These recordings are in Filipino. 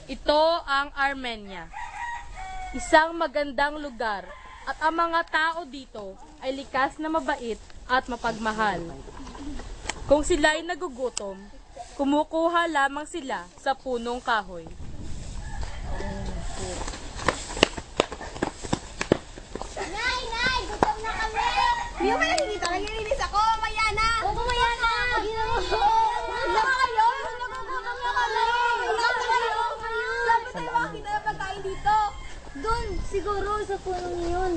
Ito ang Armenia, isang magandang lugar at ang mga tao dito ay likas na mabait at mapagmahal. Kung sila ay nagugutom, kumukuha lamang sila sa punong kahoy. Nay! Gutom na kami! Hindi mo ba nakikita? Naglilinis ako! Maya na! Oo, maya na! Wala kayo! Nagugutom na kami! Wala kayo! Saan ba tayo makakita ng pagkain dito? Doon, siguro, sa punong yun.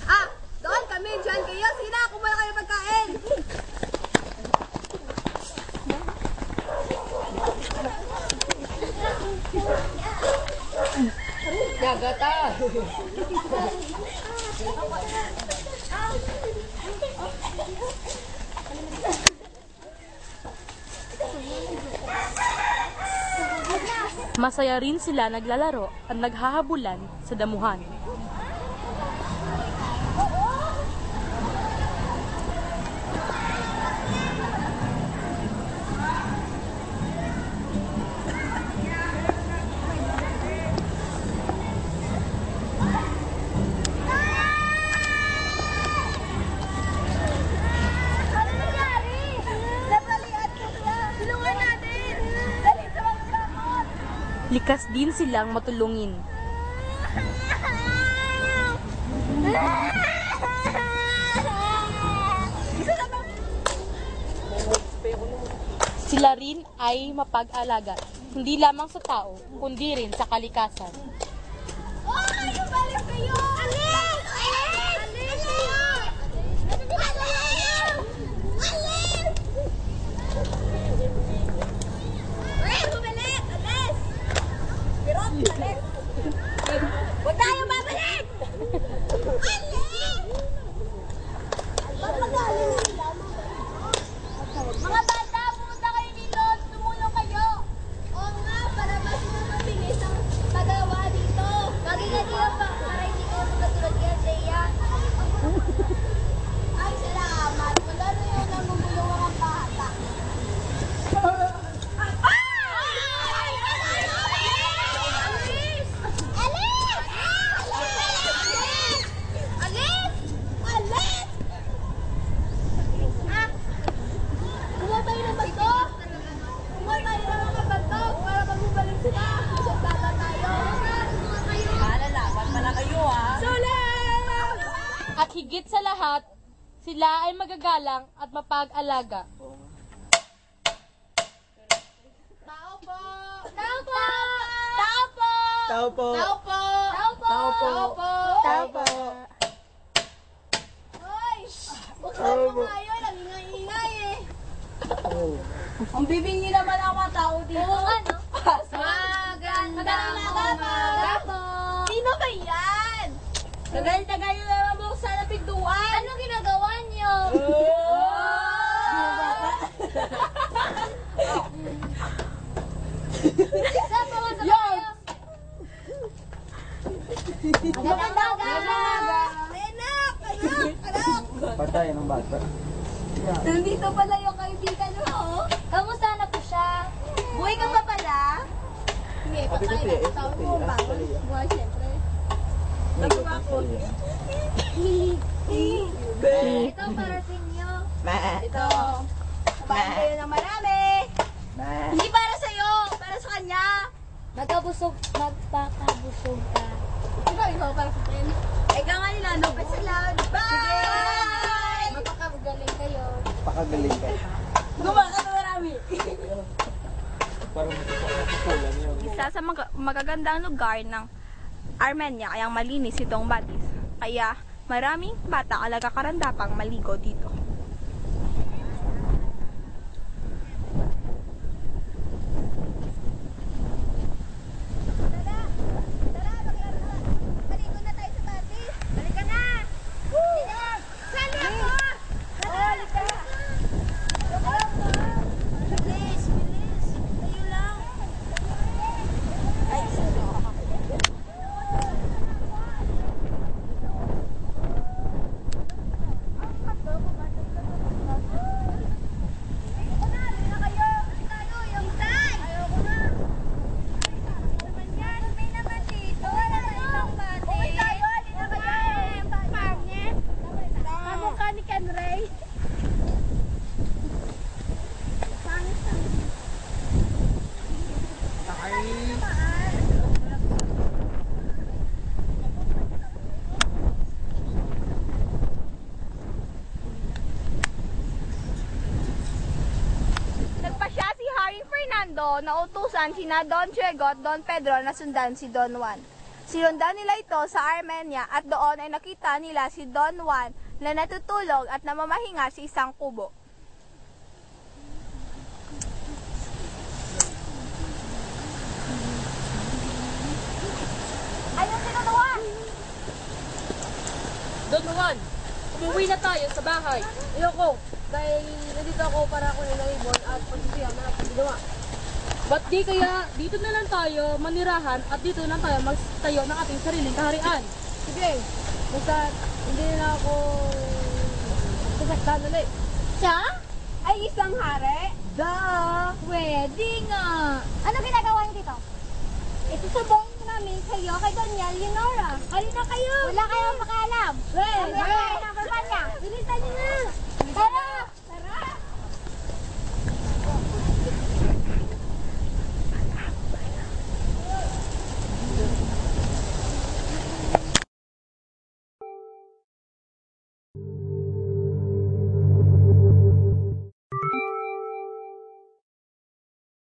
Ah! Doon kami! Diyan kayo! Sige na! Kumuha kayo ng pagkain! Gagata! Masaya rin sila naglalaro at naghahabulan sa damuhan. Ano nangyari? Napalian ko siya! Tulungan natin! Dali sa mga sakot! Likas din silang matulungin. Sila rin ay mapag-alaga, hindi lamang sa tao, kundi rin sa kalikasan. Oy! Umalis kayo! Alis! Alis! Alis kayo! Alis! Alis! Alis! Bumalik! Alis! Birot! Alis! Huwag tayo babalik! Alis! Ba't magaling? Mga bata, pumunta kayo dito! Tumulong kayo! Oo nga, para mas mabilis ang paggawa dito. Bagay na dito pa, para hindi ko matulad yan, Rhea. Ay, salamat. Magano yung namumulong mga bata. Alis! Alis! Alis! Alis! Ah! Kumuha tayo ng bato! Kumuha tayo ng mga bato para magbubalik sila! Isang bata tayo! Malalaban pala kayo Sulat! At higit sa lahat, sila ay magagalang at mapag-alaga. Tao po! Tao po! Tao po! Tao po. Tao po! Tao po! Tao po. Tao po! Tao po. Hoy! Buksan mo nga yun! Ang ingay-ingay eh! Ang bibingi naman ang mga tao dito. Oo nga, no? Magandang umaga po! Sino ba yan? Tagal-tagal yung naman buksan na pintuan. Anong ginagawa niyo? Saan pumasok kayo? Magandang umaga! Anak! Anak! Patay ng bata. Nandito pala yung kaibigan mo. Kamusta na po siya? Buhay ka pa pala? Hindi, patay na. Tawag mo ba? Buhay, syempre. Ito para sa inyo. Ito. Kapain kayo ng marami. Hindi para sa'yo, para sa kanya. Magpakabusog ka. Ikaw para sa akin. Ikaw nga nila, no? Best lang. Bye! Magpakagaling kayo. Pakagaling ka. Gumawa ka na marami. Parang matutulan yun. Isa sa magagandang lugar ng Armenia ay ang malinis itong batis. Kaya maraming bata ang nagkakarandapang maligo dito. Baligo na tayo sa batis. Balik ka na. Sali ako. Balik ka. Bilis, bilis. Tayo lang. Ay, sino? Fernando, nautusan sina Don Diego at Don Pedro na sundan si Don Juan. Sinundan nila ito sa Armenia at doon ay nakita nila si Don Juan na natutulog at namamahinga sa isang kubo. Ayun si Don Juan! Don Juan, umuwi na tayo sa bahay. Ayoko, dahil nandito ako para ako ng ibon at pagsisiyan na ang ginawa. Ba't di kaya dito na lang tayo manirahan at dito na tayo magtayo ng ating sariling kaharian? Sige, basta hindi na ako sasaktan ulit. Siya? Ay isang hari? Pwede nga. Ano ginagawa niyo dito? Ito sa bong namin kayo kay Doña Leonora. Halina kayo. Wala kayong pakaalam. Number one niya. Bilisan niyo na.